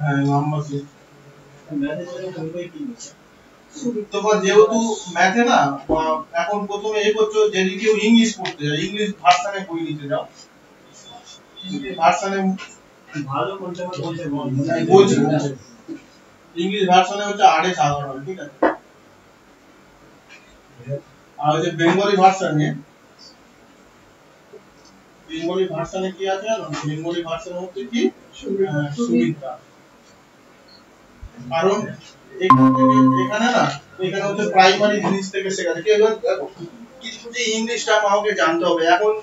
হ্যাঁ নাম্বার তোমার যেহেতু ম্যাথে না এখন প্রথমে এই করছো যদি কেউ ইংলিশ পড়তে যায় ইংলিশ ভার্সানে বই নিতে যাও ইংলিশ ভার্সানে ভালো কোনটা বলতে বলছি ইংলিশ ভার্সানে হচ্ছে 8.5 ঠিক আছে আর হচ্ছে বেঙ্গলি ভার্সানে কি আছে জানো বেঙ্গলি ভার্সানে হচ্ছে কি সুবিধা কারণ এখানে না এখানে হচ্ছে প্রাইমারি জিনিস থেকে শেখাতে কি কিছু কিছু ইংলিশটা আমাকে জানতে হবে এখন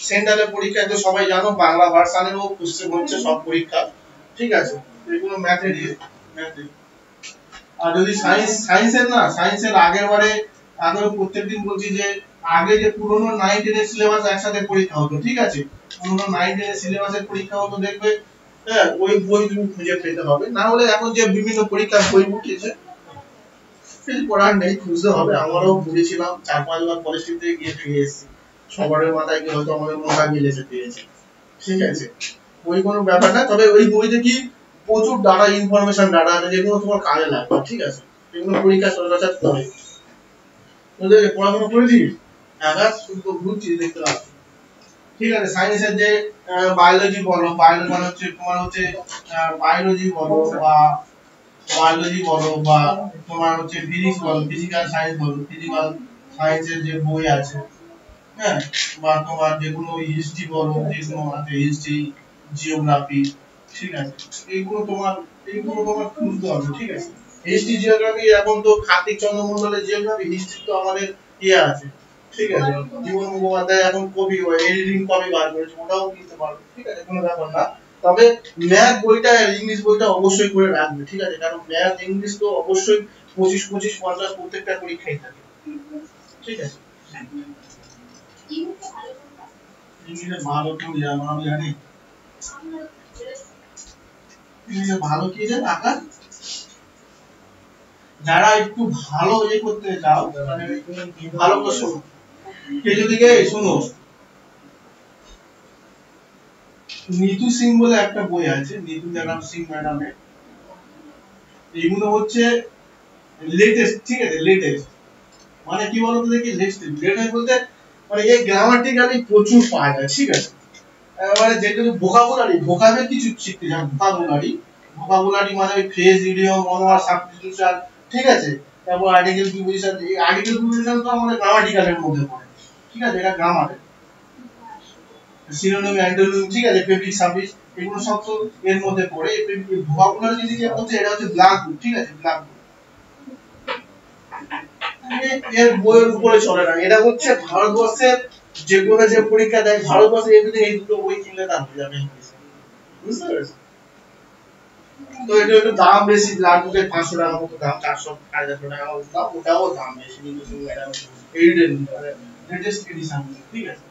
সেন্ট্রালে পরীক্ষায় তো সবাই জানো বাংলা ভার্সানেরও কোশ্চেন হচ্ছে সব পরীক্ষা ঠিক আছে এগুলো ম্যাথে দিয়ে ম্যাথে আর যদি সায়েন্সের আগের বারে আগেও প্রত্যেকদিন বলছি যে আগে যে পুরনো 9 10 এর সিলেবাস একসাথে পরীক্ষা হতো ঠিক আছে পুরনো 9 10 এর সিলেবাসের পরীক্ষা হতো দেখবে হ্যাঁ ওই বই তুমি খুঁজে পেতে হবে না হলে এখন যে বিভিন্ন পরীক্ষার বই উঠেছে কিছু করার নেই খুঁজতে হবে আমরাও পড়েছিলাম 4-5 বার পরিস্থিতি গিয়ে ফিরে এসেছি সবার মাথায় কি হয়তো আমাদের মোটা মিলেছে পেয়েছে ঠিক আছে ওই কোনো ব্যাপার না তবে ওই বইতে কি প্রচুর ডাটা ইনফরমেশন ডাটা আছে যেগুলো তোমার কাজে লাগবে ঠিক আছে এগুলো পরীক্ষা চলাচল করে তোদের পড়াশোনা করে দিস আগাস শুধু ঘুরছি দেখতে পাচ্ছি ঠিক আছে সায়েন্সের যে বায়োলজি বলো বায়োলজি মানে হচ্ছে তোমার হচ্ছে বায়োলজি বলো বা তোমার হচ্ছে ফিজিক্স বলো ফিজিক্যাল সায়েন্স বলো ফিজিক্যাল সায়েন্সের যে বই আছে হ্যাঁ বা তোমার যেগুলো হিস্ট্রি বলো যেগুলো আছে হিস্ট্রি জিওগ্রাফি ঠিক আছে এইগুলো তোমার খুঁজতে হবে ঠিক আছে হিস্ট্রি জিওগ্রাফি এখন তো কার্তিক চন্দ্র মণ্ডলের জিওগ্রাফি হিস্ট্রি তো আমাদের ইয়ে আছে ঠিক আছে জীবন মুখোপাধ্যায় এখন কবি এডিটিং কবি বার করেছে ওটাও কিনতে পারবে ঠিক আছে কোনো ব্যাপার না তবে ম্যাথ বইটা ইংলিশ বইটা অবশ্যই করে রাখবে ঠিক আছে কারণ ম্যাথ ইংলিশ তো অবশ্যই 25-50 প্রত্যেকটা পরীক্ষায় থাকে ঠিক আছে ইংলিশে ভালো কেউ জানো আমি জানি ইংলিশে ভালো কি জানো আকাশ যারা একটু ভালো করতে চাও মানে ভালো করে শোনো কে যদি শোনো নীতু সিং বলে একটা বই আছে নীতু জানাম সিং ম্যাডামের এগুলো হচ্ছে লেটেস্ট ঠিক আছে লেটেস্ট মানে কি বলতো দেখি লেটেস্ট বলতে মানে এই গ্রামাটিক্যালি প্রচুর পাওয়া যায় ঠিক আছে মানে যেগুলো ভোকাবুলারি কিছু শিখতে চান ভোকাবুলারি মানে ফ্রেজ ইডিয়ম মনোয়ার সাবস্টিটিউশন ঠিক আছে তারপর আর্টিকেল প্রিপোজিশন এই আর্টিকেল প্রিপোজিশন তো আমাদের গ্রামাটিক্যালের মধ্যে পড়ে ঠিক আছে এটা গ্রামারে সিনোনিম অ্যান্টোনিম ঠিক আছে প্রেফিক্স সাফিক্স এগুলো সব তো এর মধ্যে পড়ে ভোকাবুলারি যদি যে বলতে এটা হচ্ছে ব্ল্যাক বুক ঠিক আছে ব্ল্যাক বুক এর বইয়ের উপরে চলে না এটা হচ্ছে ভারতবর্ষের যেগুলো যে পরীক্ষা দেয় ভারতবর্ষে এমনি এই দুটো বই কিনলে দাম হয়ে যাবে বুঝতে পেরেছো তো এটা একটু দাম বেশি ব্ল্যাক বুকের 500 টাকা মতো দাম 400-500 টাকা মতো দাম ওটাও দাম বেশি কিন্তু ম্যাডাম এইডেন লেটেস্ট এডিশন ঠিক আছে